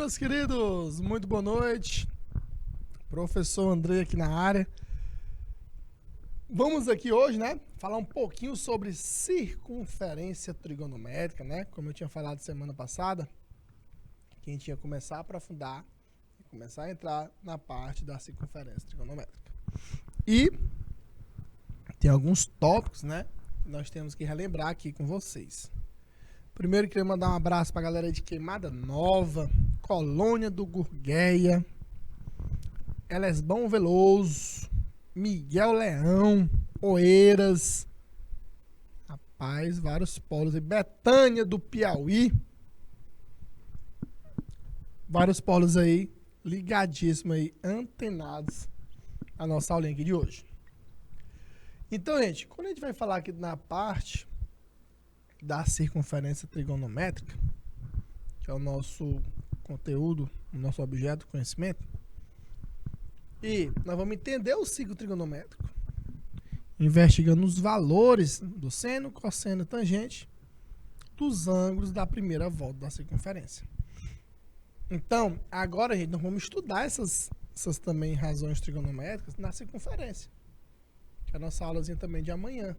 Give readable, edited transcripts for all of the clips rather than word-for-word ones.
meus queridos, muito boa noite. Professor Andrei aqui na área. Vamos aqui hoje, né, falar um pouquinho sobre circunferência trigonométrica, né? Como eu tinha falado semana passada, que a gente ia começar a aprofundar, começar a entrar na parte da circunferência trigonométrica. E tem alguns tópicos, né, que nós temos que relembrar aqui com vocês. Primeiro, queria mandar um abraço para a galera de Queimada Nova, Colônia do Gurgueia, Elesbão Veloso, Miguel Leão, Oeiras, rapaz, vários polos, e Betânia do Piauí, vários polos aí, ligadíssimos aí, antenados à nossa aulinha aqui de hoje. Então, gente, quando a gente vai falar aqui na parte da circunferência trigonométrica, que é o nosso conteúdo, o nosso objeto de conhecimento, e nós vamos entender o ciclo trigonométrico, investigando os valores do seno, cosseno, tangente dos ângulos da primeira volta da circunferência. Então, agora, gente, nós vamos estudar essas também razões trigonométricas na circunferência, que é a nossa aulazinha também de amanhã.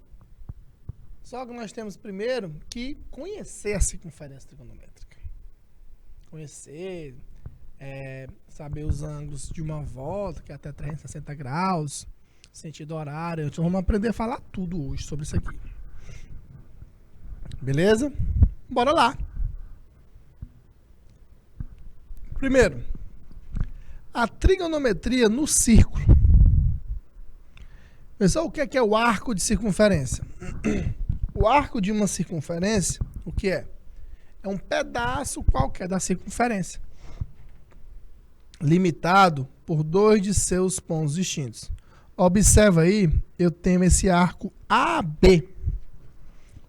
Só que nós temos primeiro que conhecer a circunferência trigonométrica. Conhecer, saber os ângulos de uma volta, que é até 360 graus, sentido horário. Então vamos aprender a falar tudo hoje sobre isso aqui. Beleza? Bora lá. Primeiro, a trigonometria no círculo. Pessoal, o que é o arco de circunferência? O arco de uma circunferência, o que é? É um pedaço qualquer da circunferência, limitado por dois de seus pontos distintos. Observa aí, eu tenho esse arco AB.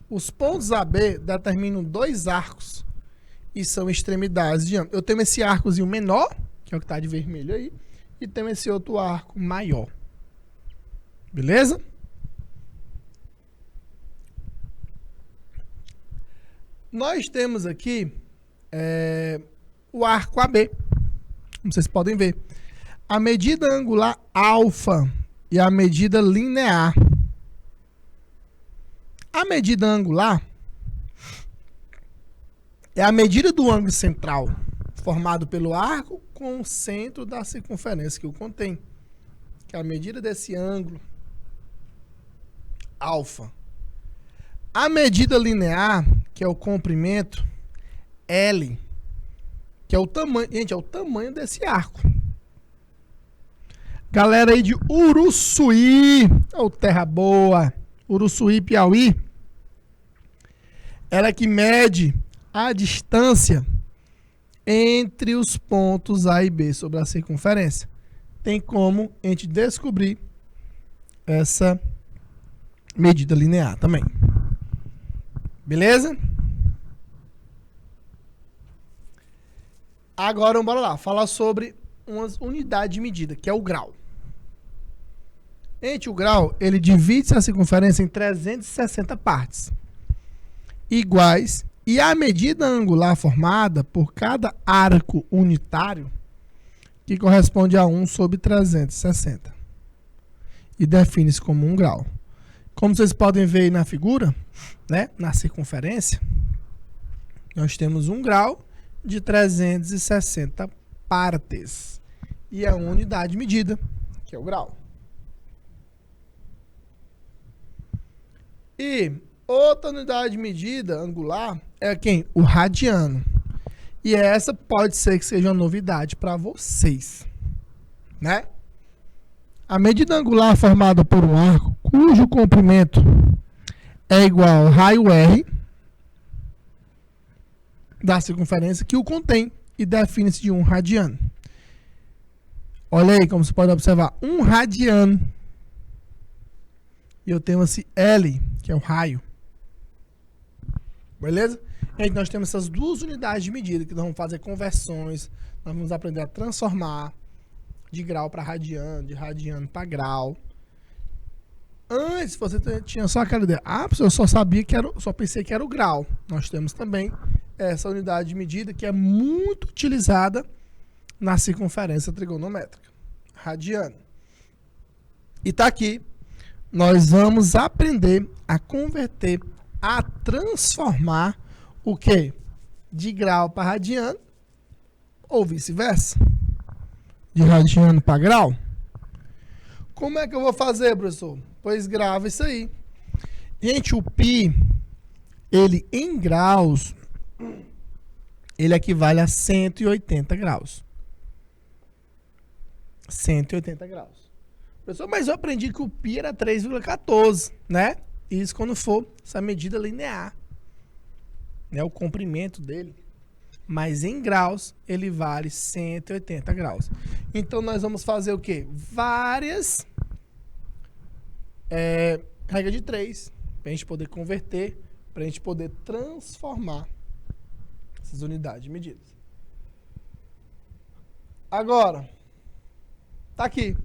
Os pontos AB determinam dois arcos e são extremidades de ambos. Eu tenho esse arcozinho menor, que é o que está de vermelho aí, e tenho esse outro arco maior. Beleza? Nós temos aqui o arco AB, como vocês podem ver. A medida angular alfa e a medida linear. A medida angular é a medida do ângulo central, formado pelo arco com o centro da circunferência que o contém, que é a medida desse ângulo alfa. A medida linear, que é o comprimento L, que é o tamanho, gente, é o tamanho desse arco. Galera aí de Uruçuí, ou Terra Boa, Uruçuí, Piauí, ela que mede a distância entre os pontos A e B sobre a circunferência. Tem como a gente descobrir essa medida linear também. Beleza? Agora, bora lá, falar sobre umas unidades de medida, que é o grau. Gente, o grau, ele divide a circunferência em 360 partes iguais, e a medida angular formada por cada arco unitário, que corresponde a 1 sobre 360, e define-se como um grau. Como vocês podem ver aí na figura, né, na circunferência, nós temos um grau de 360 partes. E é uma unidade de medida, que é o grau. E outra unidade de medida angular é quem? O radiano. E essa pode ser que seja uma novidade para vocês, né? A medida angular formada por um arco cujo comprimento é igual ao raio R da circunferência que o contém e define-se de 1 radiano. Olha aí como você pode observar, 1 radiano. E eu tenho esse L, que é o raio. Beleza? E nós temos essas duas unidades de medida que nós vamos fazer conversões, nós vamos aprender a transformar de grau para radiano, de radiano para grau. Antes você tinha só aquela ideia, eu só sabia que era, só pensei que era o grau. Nós temos também essa unidade de medida que é muito utilizada na circunferência trigonométrica, radiano. E tá aqui, nós vamos aprender a converter, a transformar o quê? De grau para radiano, ou vice-versa. De radiano para grau. Como é que eu vou fazer, professor? Pois grava isso aí. Gente, o π, ele em graus, ele equivale a 180 graus. 180 graus. Professor, mas eu aprendi que o π era 3,14, né? Isso quando for essa medida linear. Né? O comprimento dele. Mas em graus, ele vale 180 graus. Então, nós vamos fazer o quê? Várias regra de 3, para a gente poder converter, para a gente poder transformar essas unidades de medidas. Agora, tá aqui.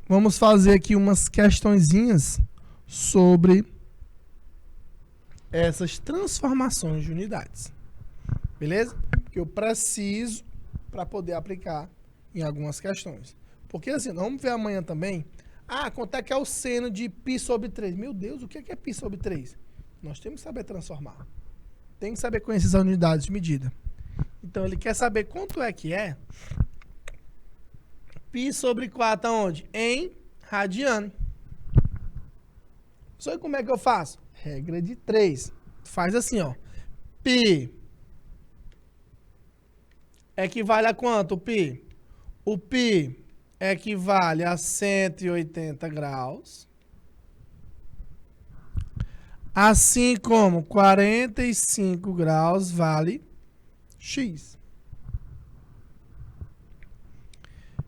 Vamos fazer aqui umas questõezinhas sobre essas transformações de unidades. Beleza? Que eu preciso para poder aplicar em algumas questões. Porque assim, nós vamos ver amanhã também. Quanto é que é o seno de π sobre 3? Meu Deus, o que é π sobre 3? Nós temos que saber transformar. Tem que saber conhecer as unidades de medida. Então, ele quer saber quanto é que é π sobre 4 aonde? Em radiano. Só como é que eu faço? Regra de 3. Faz assim, ó. π equivale a quanto, o π? O π equivale a 180 graus. Assim como 45 graus vale x.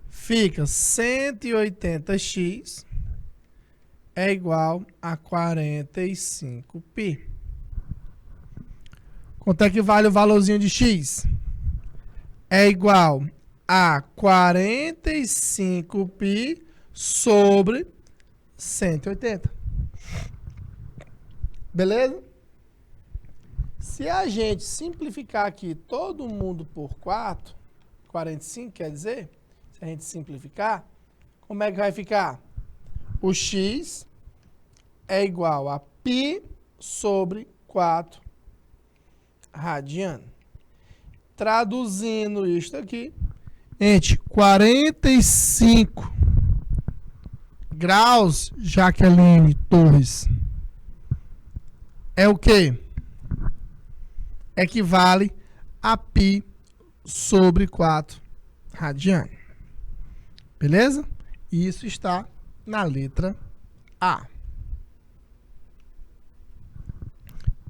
Fica 180x é igual a 45π. Quanto é que vale o valorzinho de x? É igual a 45π sobre 180. Beleza? Se a gente simplificar aqui todo mundo por 4, 45 quer dizer, se a gente simplificar, como é que vai ficar? O x é igual a π sobre 4 radiano. Traduzindo isto aqui, gente, 45 graus, Jaqueline Torres, é o quê? Equivale a π sobre 4 radiano. Beleza? Isso está na letra A.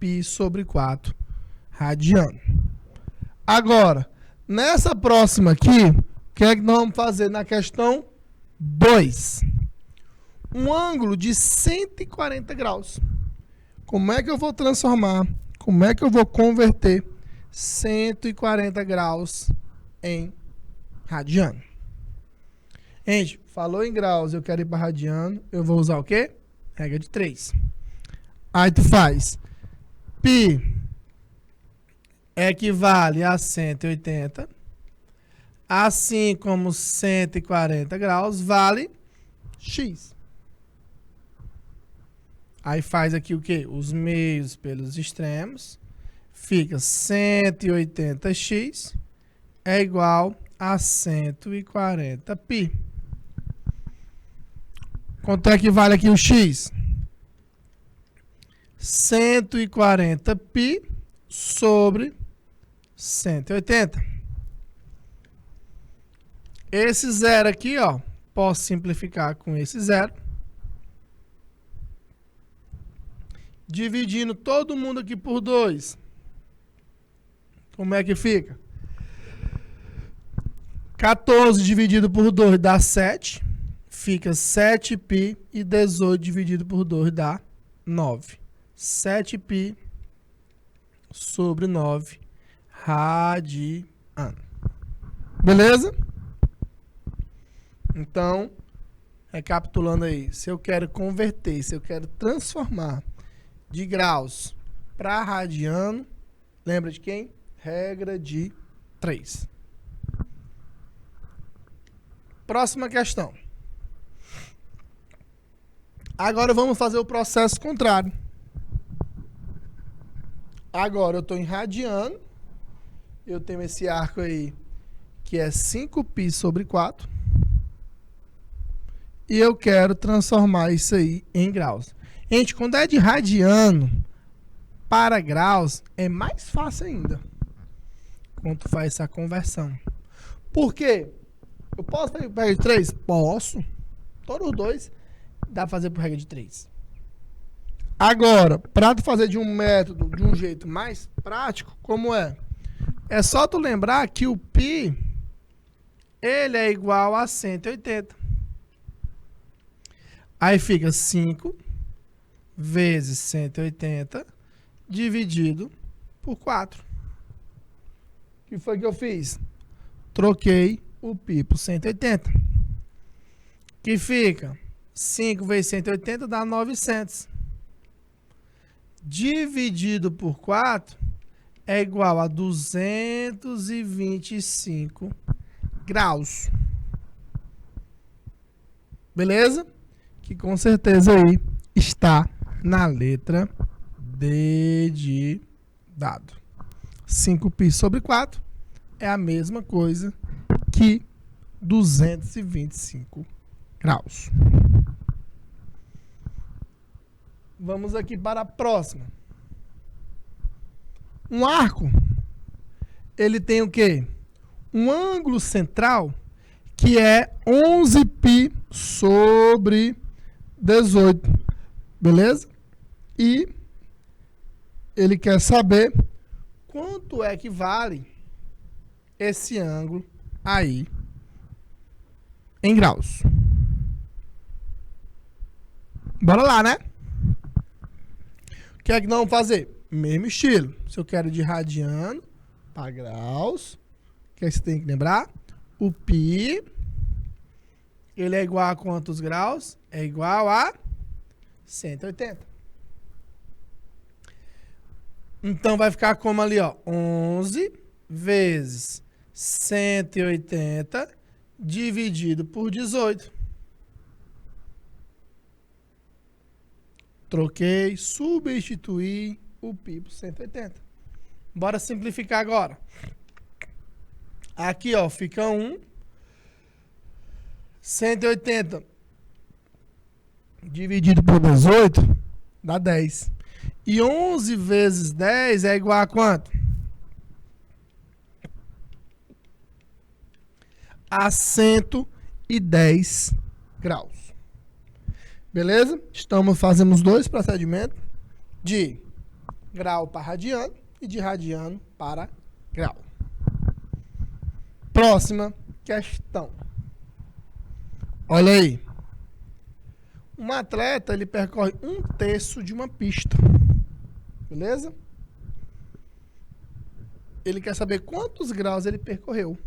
π sobre 4 radiano. Agora, nessa próxima aqui, o que é que nós vamos fazer na questão 2? Um ângulo de 140 graus. Como é que eu vou transformar? Como é que eu vou converter 140 graus em radiano? Gente, falou em graus, eu quero ir para radiano, eu vou usar o quê? Regra de 3. Aí tu faz π equivale a 180, assim como 140 graus vale x. Aí faz aqui o quê? Os meios pelos extremos. Fica 180x é igual a 140π. Quanto é que vale aqui o x? 140π sobre 180. Esse zero aqui, ó, posso simplificar com esse zero. Dividindo todo mundo aqui por 2. Como é que fica? 14 dividido por 2 dá 7. Fica 7π e 18 dividido por 2 dá 9. 7π sobre 9 radiano. Beleza? Então, recapitulando aí, se eu quero converter, se eu quero transformar de graus para radiano, Lembra de quem? Regra de 3. Próxima questão. Agora vamos fazer o processo contrário. Agora eu estou irradiando. Eu tenho esse arco aí que é 5π sobre 4. E eu quero transformar isso aí em graus. Gente, quando é de radiano para graus, é mais fácil ainda. Quando tu faz essa conversão. Por quê? Eu posso fazer por regra de 3? Posso. Todos os dois dá pra fazer por regra de 3. Agora, para tu fazer de um método, de um jeito mais prático, como é? É só tu lembrar que o π, ele é igual a 180. Aí fica 5 vezes 180 dividido por 4. O que foi que eu fiz? Troquei o π por 180. Que fica 5 vezes 180 dá 900. Dividido por 4 é igual a 225 graus. Beleza? Que com certeza aí está na letra D de dado. 5π sobre 4 é a mesma coisa que 225 graus. Vamos aqui para a próxima. Um arco, ele tem o quê? Um ângulo central que é 11π sobre 18, beleza? E ele quer saber quanto é que vale esse ângulo aí em graus. Bora lá, né? O que é que nós vamos fazer? Mesmo estilo. Se eu quero de radiano para graus, o que é que você tem que lembrar? O π, ele é igual a quantos graus? É igual a 180. Então vai ficar como ali, ó, 11 vezes 180 dividido por 18. Troquei, substituí o π por 180. Bora simplificar agora. Aqui, ó, fica 1. 180 dividido por 18 dá 10. E 11 vezes 10 é igual a quanto? A 110 graus. Beleza? Fazendo os dois procedimentos de grau para radiano e de radiano para grau. Próxima questão. Olha aí. Um atleta, ele percorre 1/3 de uma pista. Beleza? Ele quer saber quantos graus ele percorreu.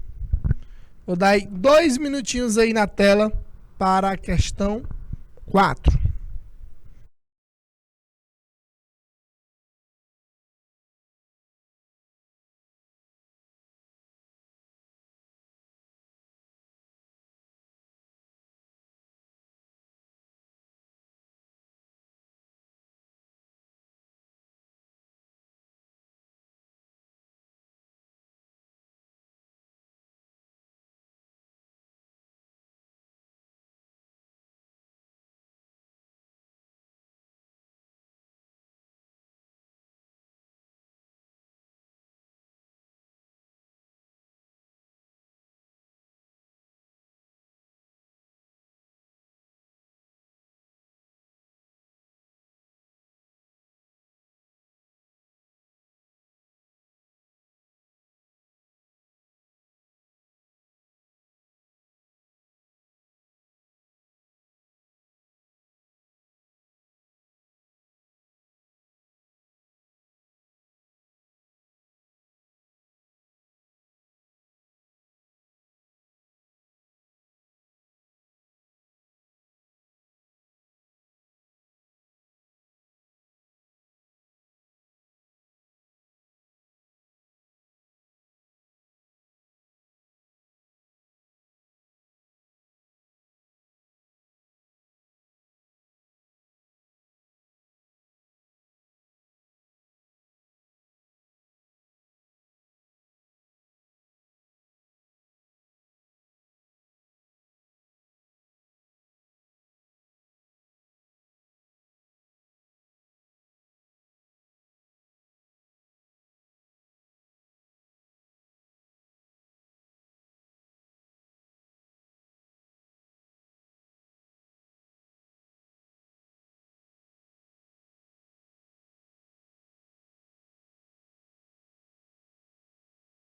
Vou dar aí 2 minutinhos aí na tela para a questão 4.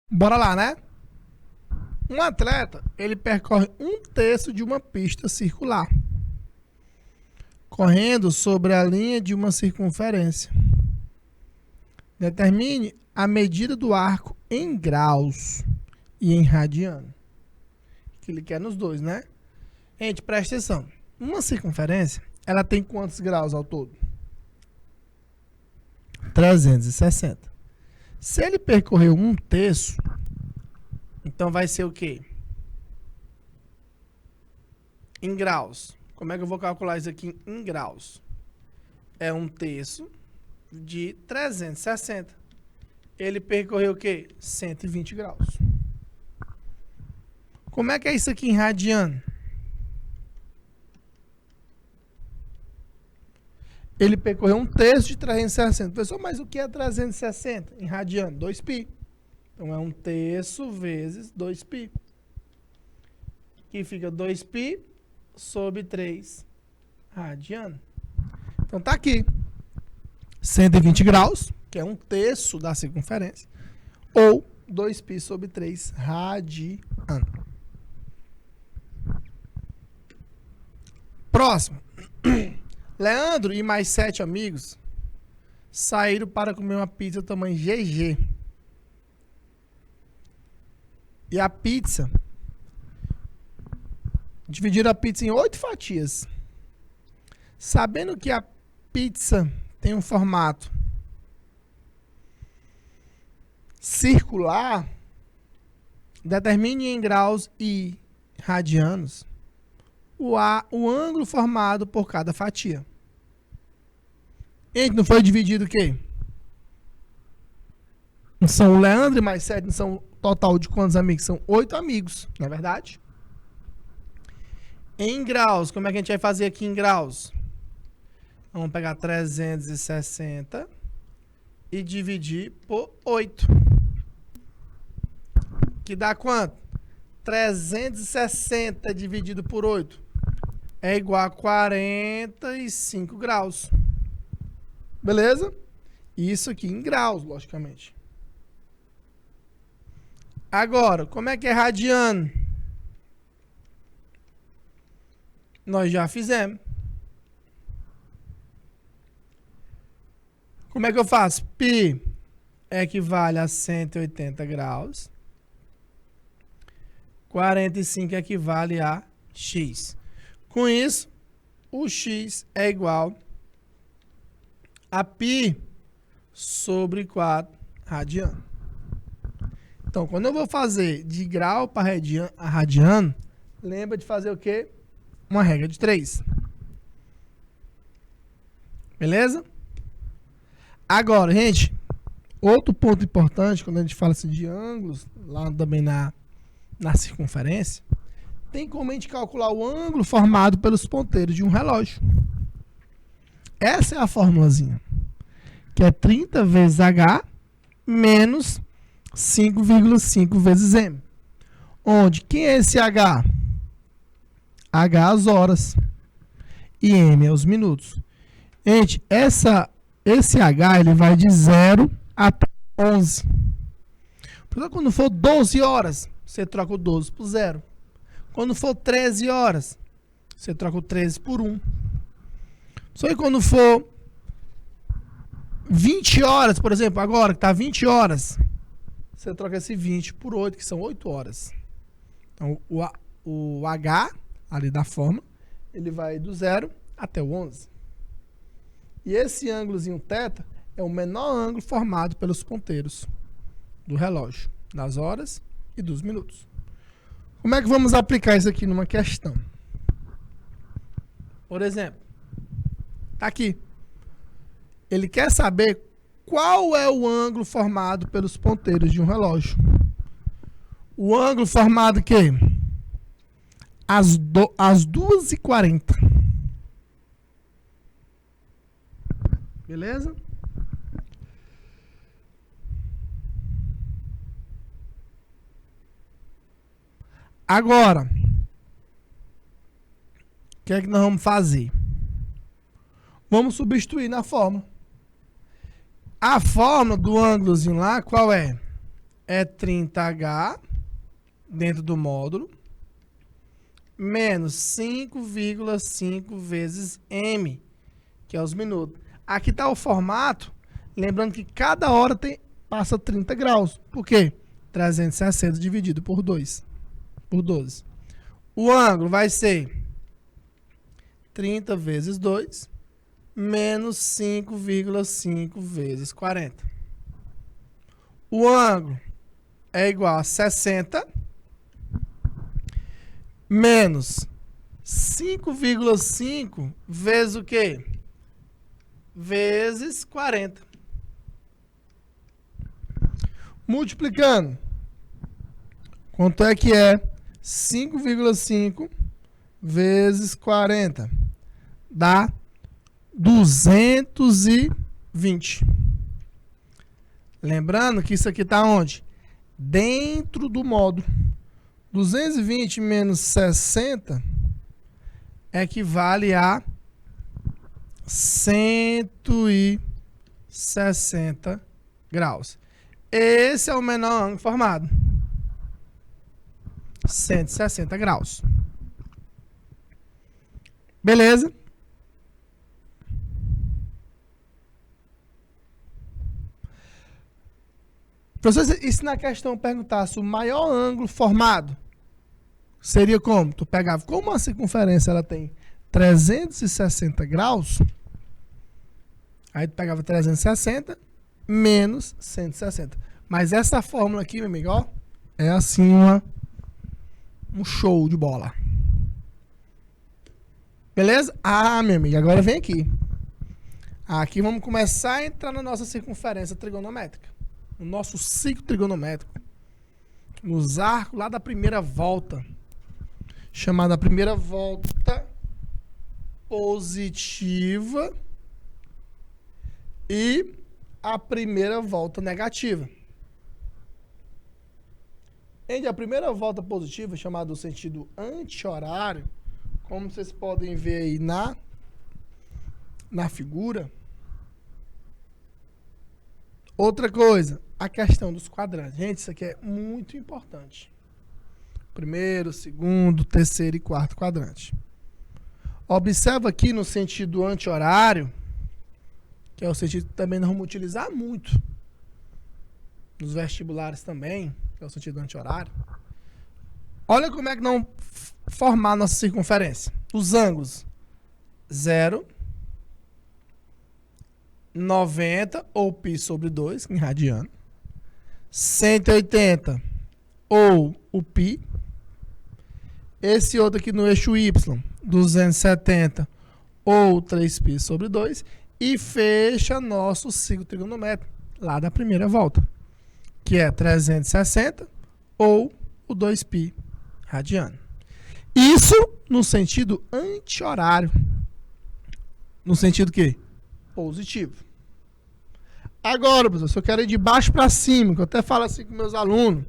Bora lá, né? Um atleta, ele percorre 1/3 de uma pista circular, correndo sobre a linha de uma circunferência. Determine a medida do arco em graus e em radiano. Que ele quer nos dois, né? Gente, presta atenção. Uma circunferência, ela tem quantos graus ao todo? 360. Se ele percorreu 1/3, então vai ser o quê? Em graus. Como é que eu vou calcular isso aqui em graus? É 1/3 de 360. Ele percorreu o quê? 120 graus. Como é que é isso aqui em radiano? Ele percorreu 1/3 de 360. Pessoal, mas o que é 360 em radiano? 2π. Então é 1/3 vezes 2π. Que fica 2π sobre 3 radiano. Então tá aqui. 120 graus, que é 1/3 da circunferência, ou 2π sobre 3 radiano. Próximo. Leandro e mais 7 amigos saíram para comer uma pizza tamanho GG. E a pizza, dividiram a pizza em 8 fatias. Sabendo que a pizza tem um formato circular, determine em graus e radianos o ângulo formado por cada fatia. Gente, não foi dividido o quê? Não são o Leandro e mais 7, não são total de quantos amigos? São 8 amigos, não é verdade? Em graus, como é que a gente vai fazer aqui em graus? Vamos pegar 360 e dividir por 8. Que dá quanto? 360 dividido por 8 é igual a 45 graus. Beleza? Isso aqui em graus, logicamente. Agora, como é que é radiano? Nós já fizemos. Como é que eu faço? Π equivale a 180 graus. 45 equivale a x. Com isso, o x é igual a π sobre 4 radiano. Então, quando eu vou fazer de grau para radiano, lembra de fazer o quê? Uma regra de 3. Beleza? Agora, gente, outro ponto importante, quando a gente fala assim de ângulos, lá também na circunferência, tem como a gente calcular o ângulo formado pelos ponteiros de um relógio. Essa é a formulazinha, que é 30 vezes H menos 5,5 vezes M. Onde, quem é esse H? H as horas e M é os minutos. Gente, esse H ele vai de 0 até 11. Porque quando for 12 horas, você troca o 12 por 0. Quando for 13 horas, você troca o 13 por 1. Só que quando for 20 horas, por exemplo, agora que está 20 horas, você troca esse 20 por 8, que são 8 horas. Então, o H, ali da forma, ele vai do 0 até o 11. E esse ângulozinho θ é o menor ângulo formado pelos ponteiros do relógio, das horas e dos minutos. Como é que vamos aplicar isso aqui numa questão? Por exemplo, tá aqui. Ele quer saber qual é o ângulo formado pelos ponteiros de um relógio. O ângulo formado que? Às 2h40. Beleza? Agora, o que é que nós vamos fazer? Vamos substituir na fórmula. A fórmula do ângulozinho lá, qual é? é 30H dentro do módulo, menos 5,5 vezes M, que é os minutos. Aqui está o formato, lembrando que cada hora passa 30 graus. Por quê? 360 dividido por 2, por 12. O ângulo vai ser 30 vezes 2, menos 5,5 vezes 40. O ângulo é igual a 60, menos 5,5 vezes o quê? Vezes 40. Multiplicando. Quanto é que é 5,5 vezes 40? Dá 220. Lembrando que isso aqui está onde? Dentro do módulo. 220 menos 60 equivale a 160 graus. Esse é o menor ângulo formado. 160 graus. Beleza? Professor, e se na questão perguntasse o maior ângulo formado, seria como? Tu pegava, como a circunferência ela tem 360 graus, aí tu pegava 360 menos 160. Mas essa fórmula aqui, meu amigo, ó, é assim um show de bola. Beleza? Ah, meu amigo, agora vem aqui. Aqui vamos começar a entrar na nossa circunferência trigonométrica. No nosso ciclo trigonométrico. Nos arcos lá da primeira volta. Chamada primeira volta positiva e a primeira volta negativa. Entre a primeira volta positiva, chamada do sentido anti-horário, como vocês podem ver aí na figura. Outra coisa, a questão dos quadrantes. Gente, isso aqui é muito importante. Primeiro, segundo, terceiro e quarto quadrante. Observa aqui no sentido anti-horário, que é o sentido que também nós vamos utilizar muito nos vestibulares também, que é o sentido anti-horário. Olha como é que não formar nossa circunferência. Os ângulos 0, 90 ou π sobre 2 em radiano, 180 ou o π, esse outro aqui no eixo y, 270 ou 3π sobre 2, e fecha nosso ciclo trigonométrico lá da primeira volta, que é 360 ou o 2π radiano. Isso no sentido anti-horário. No sentido que? Positivo. Agora, professor, eu quero ir de baixo para cima, que eu até falo assim com meus alunos,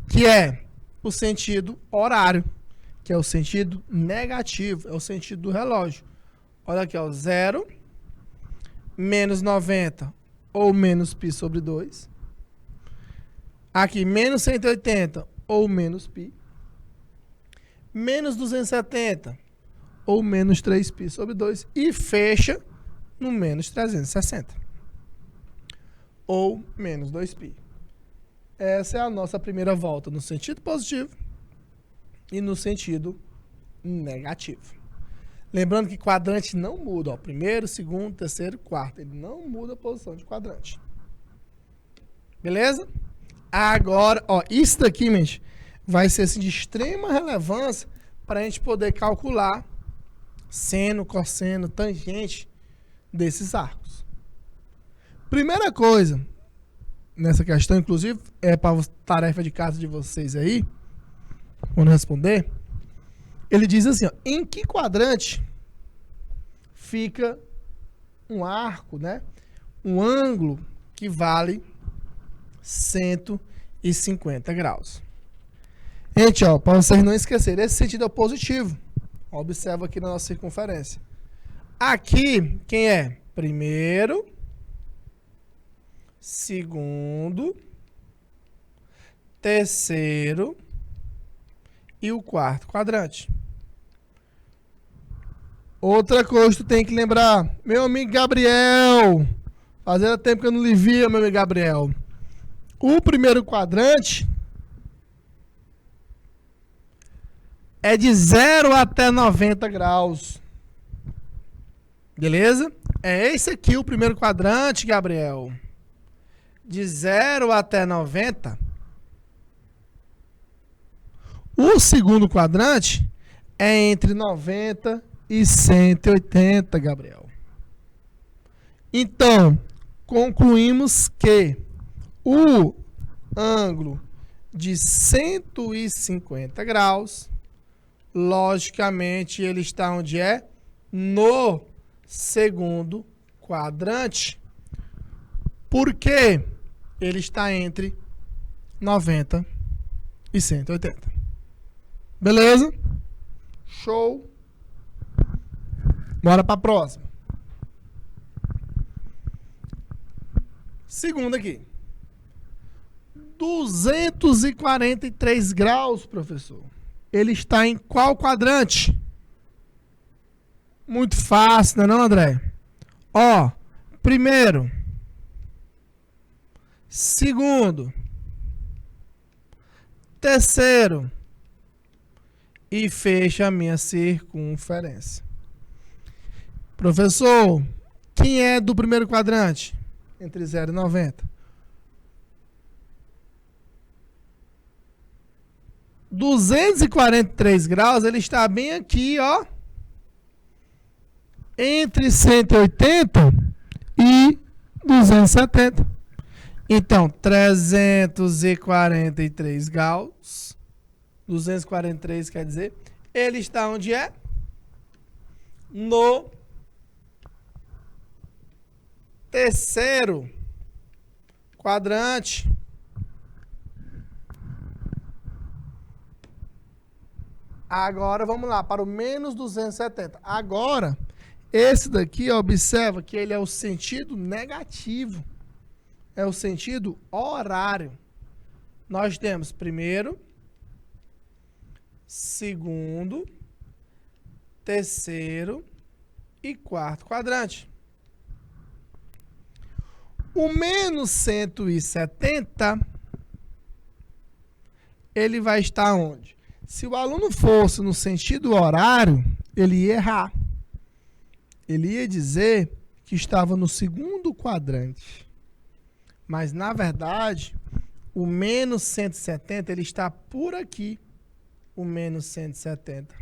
que é o sentido horário, que é o sentido negativo, é o sentido do relógio. Olha aqui, ó, 0, menos 90 ou menos π sobre 2. Aqui, menos 180 ou menos π. Menos 270 ou menos 3π sobre 2. E fecha no menos 360. Ou menos 2π. Essa é a nossa primeira volta no sentido positivo e no sentido negativo. Lembrando que quadrante não muda. Ó, primeiro, segundo, terceiro, quarto. Ele não muda a posição de quadrante. Beleza? Agora, ó, isso daqui, gente, vai ser assim, de extrema relevância para a gente poder calcular seno, cosseno, tangente desses arcos. Primeira coisa nessa questão, inclusive, é para a tarefa de casa de vocês aí, quando responder, ele diz assim, ó, em que quadrante fica um arco, né? Um ângulo que vale 150 graus. Gente, ó, para vocês não esquecerem, esse sentido é positivo. Observa aqui na nossa circunferência. Aqui, quem é? Primeiro, segundo terceiro e o quarto quadrante. Outra coisa que tu tem que lembrar, meu amigo Gabriel, fazia tempo que eu não lhe via, meu amigo Gabriel. O primeiro quadrante é de 0 até 90 graus. Beleza? É esse aqui o primeiro quadrante, Gabriel. De 0 até 90. O segundo quadrante é entre 90 e 180, Gabriel. Então, concluímos que o ângulo de 150 graus, logicamente, ele está onde é? No segundo quadrante. Por quê? Ele está entre 90 e 180. Beleza? Show. Bora para a próxima. Segunda aqui. 243 graus, professor. Ele está em qual quadrante? Muito fácil, não é não, André? Ó, primeiro, segundo, terceiro e fecha a minha circunferência. Professor, quem é do primeiro quadrante? Entre 0 e 90. 243 graus, ele está bem aqui, ó. Entre 180 e 270. Então, 343 graus. 243 quer dizer, ele está onde é? No terceiro quadrante. Agora vamos lá para o menos 270. Agora, esse daqui, observa que ele é o sentido negativo. É o sentido horário. Nós temos primeiro, segundo, terceiro e quarto quadrante. O menos 170, ele vai estar onde? Se o aluno fosse no sentido horário, ele ia errar. Ele ia dizer que estava no segundo quadrante. Mas, na verdade, o menos 170, ele está por aqui. O menos 170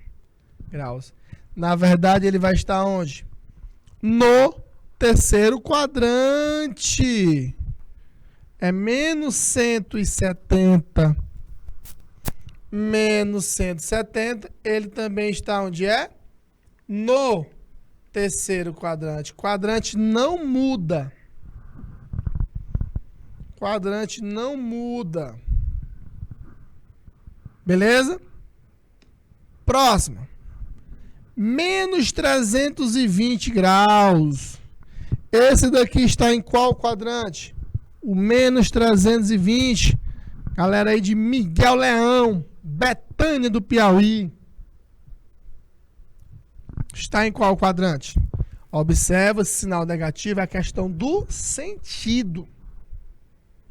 graus. Na verdade, ele vai estar onde? No terceiro quadrante. É menos 170. Menos 170. Ele também está onde é? No terceiro quadrante. Quadrante não muda. Quadrante não muda. Beleza? Próxima. Menos 320 graus. Esse daqui está em qual quadrante? O menos 320. Galera aí de Miguel Leão, Betânia do Piauí. Está em qual quadrante? Observa esse sinal negativo, é a questão do sentido.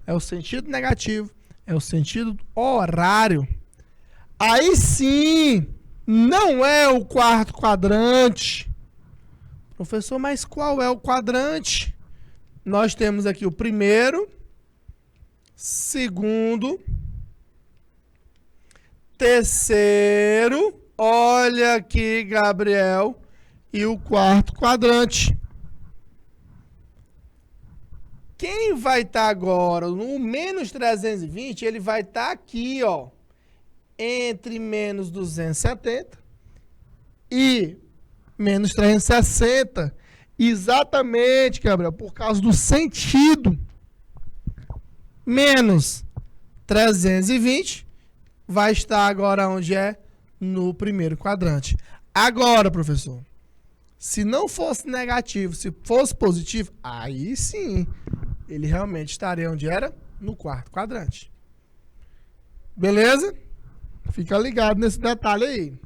É o sentido negativo, é o sentido horário. Aí sim, não é o quarto quadrante. Professor, mas qual é o quadrante? Nós temos aqui o primeiro, segundo, terceiro, olha aqui, Gabriel, e o quarto quadrante. Quem vai estar agora no menos 320, ele vai estar aqui, ó, entre menos 270 e menos 360. Exatamente, Gabriel, por causa do sentido. Menos 320 vai estar agora onde é? No primeiro quadrante. Agora, professor, se não fosse negativo, se fosse positivo, aí sim, ele realmente estaria onde era? No quarto quadrante. Beleza? Fica ligado nesse detalhe aí.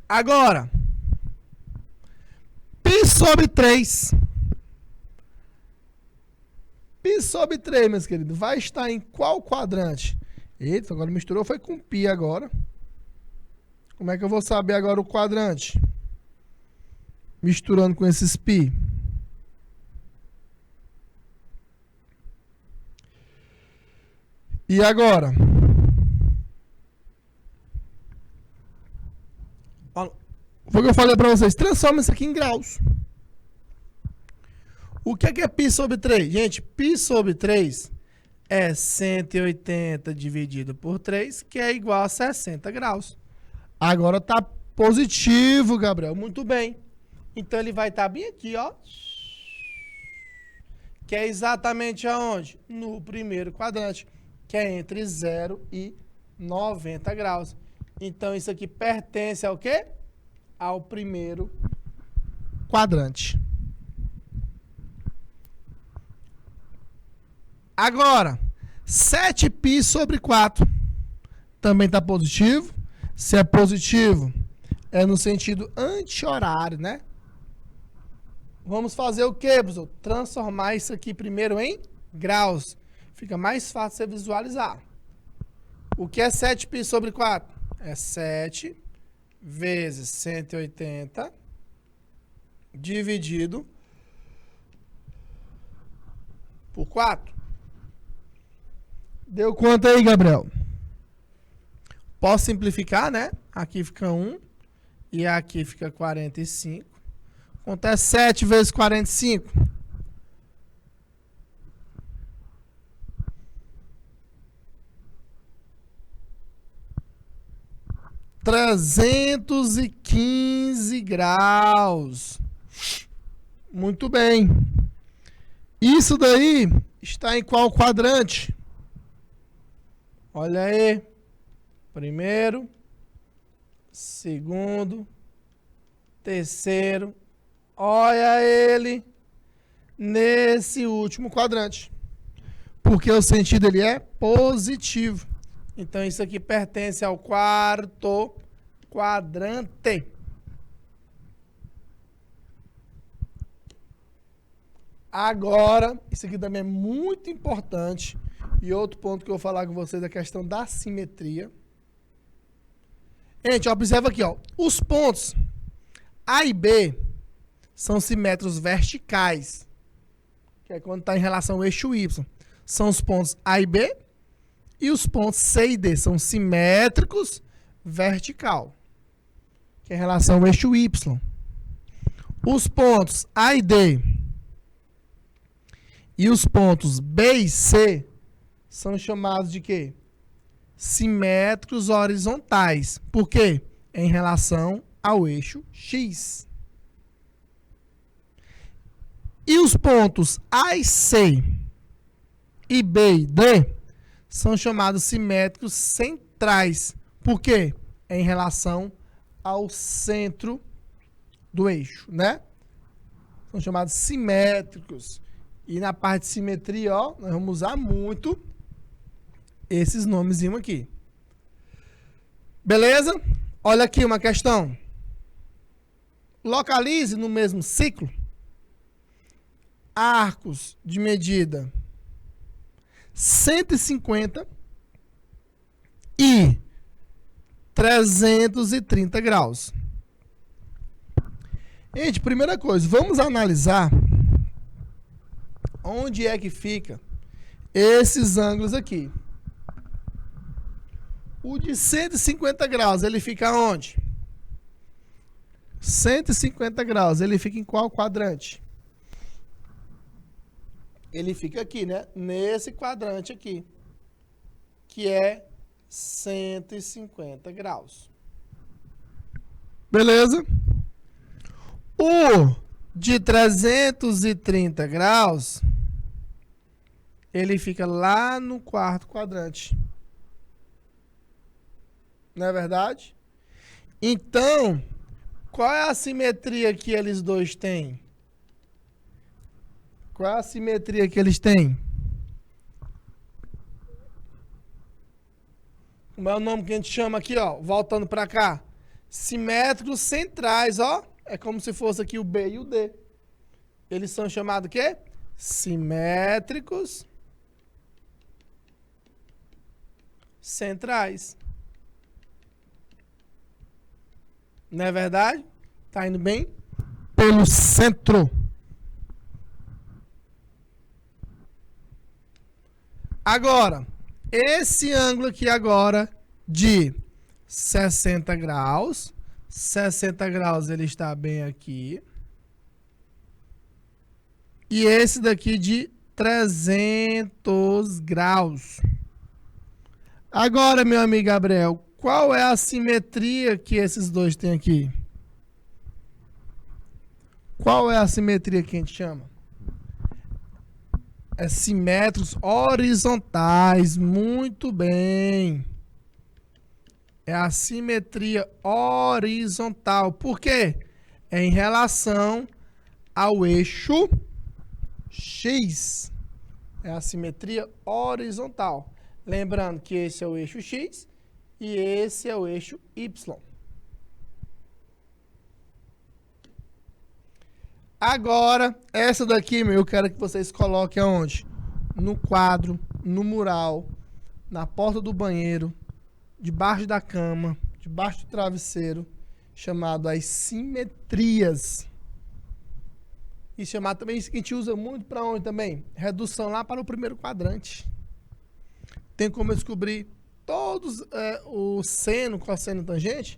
Agora, π sobre 3. π sobre 3, meus queridos, vai estar em qual quadrante? Eita, agora misturou, foi com π agora. Como é que eu vou saber agora o quadrante? Misturando com esses π. E agora? Foi o que eu falei para vocês. Transforma isso aqui em graus. O que é π sobre 3? Gente, π sobre 3 é 180 dividido por 3, que é igual a 60 graus. Agora tá positivo, Gabriel. Muito bem. Então ele vai estar bem aqui, ó. Que é exatamente aonde? No primeiro quadrante, que é entre 0 e 90 graus. Então isso aqui pertence ao quê? Ao primeiro quadrante. Agora, 7π sobre 4 também está positivo. Se é positivo, é no sentido anti-horário, né? Vamos fazer o quê, professor? Transformar isso aqui primeiro em graus. Fica mais fácil você visualizar. O que é 7π sobre 4? É 7 vezes 180 dividido por 4. Deu quanto aí, Gabriel? Posso simplificar, né? Aqui fica 1 e aqui fica 45. Quanto é 7 vezes 45? 315 graus. Muito bem. Isso daí está em qual quadrante? Olha aí. Primeiro, segundo, terceiro. Olha ele nesse último quadrante. Porque o sentido ele é positivo. Então isso aqui pertence ao quarto quadrante. Agora, isso aqui também é muito importante. E outro ponto que eu vou falar com vocês é a questão da simetria. Gente, observa aqui, ó. Os pontos A e B são simétricos verticais. Que é quando está em relação ao eixo Y. São os pontos A e B. E os pontos C e D são simétricos vertical. Que é em relação ao eixo Y. Os pontos A e D e os pontos B e C são chamados de quê? Simétricos horizontais. Por quê? Em relação ao eixo X. E os pontos A e C e B e D são chamados simétricos centrais. Por quê? Em relação ao centro do eixo, né? São chamados simétricos. E na parte de simetria, ó, nós vamos usar muito esses nomezinhos aqui. Beleza? Olha aqui uma questão. Localize no mesmo ciclo arcos de medida 150 e 330 graus. Gente, primeira coisa, vamos analisar onde é que fica esses ângulos aqui. O de 150 graus, ele fica onde? 150 graus, ele fica em qual quadrante? Ele fica aqui, né? Nesse quadrante aqui, que é 150 graus. Beleza? O de 330 graus, ele fica lá no quarto quadrante. Não é verdade? Então, qual é a simetria que eles dois têm? Qual é a simetria que eles têm? Como é o nome que a gente chama aqui, ó, voltando para cá? Simétricos centrais, ó. É como se fosse aqui o B e o D. Eles são chamados o quê? Simétricos centrais. Não é verdade? Tá indo bem? Pelo centro. Agora, esse ângulo aqui agora de 60 graus. 60 graus ele está bem aqui. E esse daqui de 300 graus. Agora, meu amigo Gabriel, qual é a simetria que esses dois têm aqui? Qual é a simetria que a gente chama? É simétricos horizontais. Muito bem. É a simetria horizontal. Por quê? É em relação ao eixo X. É a simetria horizontal. Lembrando que esse é o eixo X e esse é o eixo Y. Agora, essa daqui, eu quero que vocês coloquem aonde? No quadro, no mural, na porta do banheiro, debaixo da cama, debaixo do travesseiro, chamado as simetrias. E chamado também, isso que a gente usa muito para onde também? Redução lá para o primeiro quadrante. Tem como eu descobrir todos o seno, cosseno, tangente,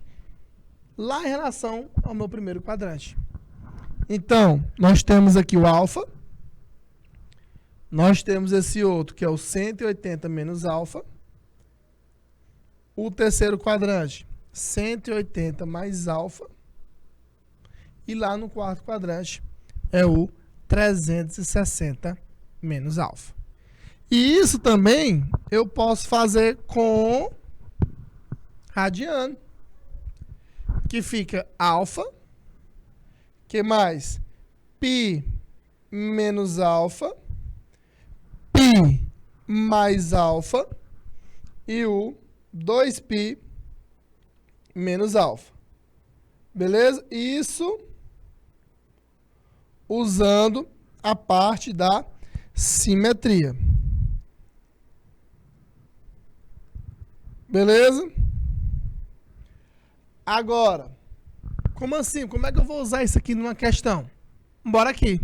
lá em relação ao meu primeiro quadrante. Então, nós temos aqui o alfa. Nós temos esse outro, que é o 180 menos alfa. O terceiro quadrante, 180 mais alfa. E lá no quarto quadrante é o 360 menos alfa. E isso também eu posso fazer com radiano, que fica alfa, que mais? Pi menos alfa, pi mais alfa e o 2π menos alfa. Beleza? Isso usando a parte da simetria. Beleza? Agora, como assim? Como é que eu vou usar isso aqui numa questão? Bora aqui.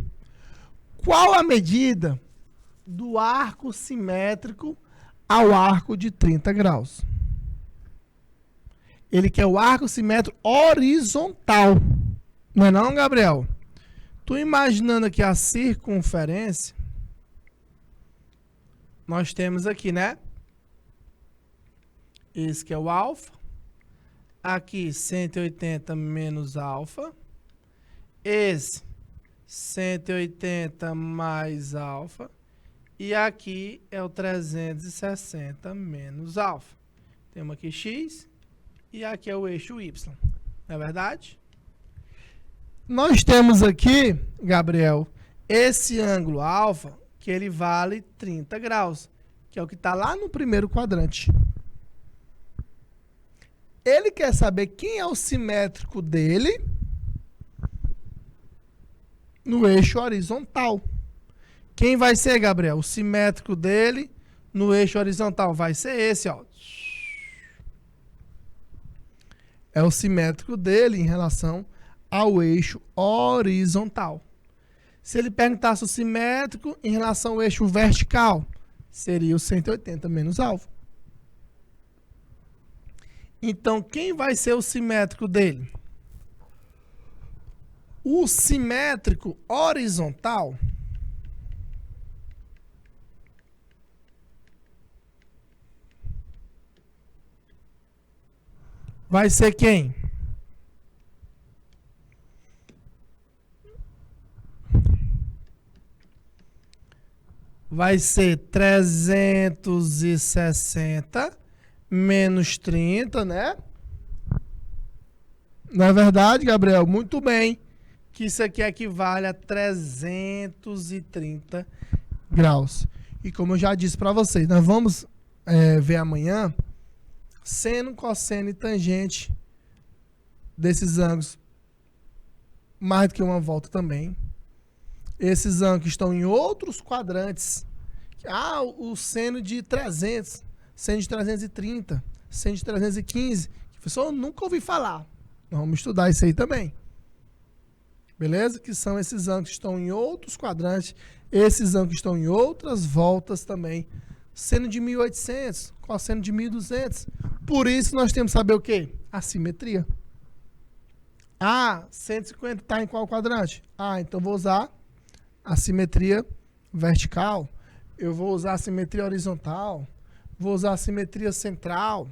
Qual a medida do arco simétrico ao arco de 30 graus? Ele quer o arco simétrico horizontal. Não é não, Gabriel? Tu imaginando aqui a circunferência, nós temos aqui, né? Esse que é o alfa. Aqui, 180 menos alfa. Esse, 180 mais alfa. E aqui é o 360 menos alfa. Temos aqui x e aqui é o eixo y. Não é verdade? Nós temos aqui, Gabriel, esse ângulo alfa, que ele vale 30 graus, que é o que está lá no primeiro quadrante. Ele quer saber quem é o simétrico dele no eixo horizontal. Quem vai ser, Gabriel? O simétrico dele no eixo horizontal vai ser esse, ó. É o simétrico dele em relação ao eixo horizontal. Se ele perguntasse o simétrico em relação ao eixo vertical, seria o 180 menos alfa. Então, quem vai ser o simétrico dele? O simétrico horizontal vai ser quem? Vai ser 360 menos 30, né? Não é verdade, Gabriel? Muito bem. Que isso aqui equivale a 330 graus. E como eu já disse para vocês, nós vamos ver amanhã seno, cosseno e tangente desses ângulos mais do que uma volta também. Esses ângulos que estão em outros quadrantes. O seno de 300, seno de 330, seno de 315. Que pessoal nunca ouvi falar. Vamos estudar isso aí também. Beleza? Que são esses ângulos que estão em outros quadrantes. Esses ângulos que estão em outras voltas também. Seno de 1800, cosseno de 1200. Por isso nós temos que saber o quê? A simetria. 150 está em qual quadrante? Então vou usar a simetria vertical. Eu vou usar a simetria horizontal. Vou usar a simetria central.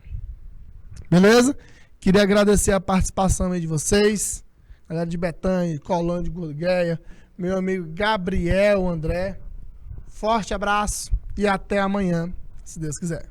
Beleza? Queria agradecer a participação aí de vocês. Galera de Betânia, Colândia, Gurgueia. Meu amigo Gabriel André. Forte abraço e até amanhã, se Deus quiser.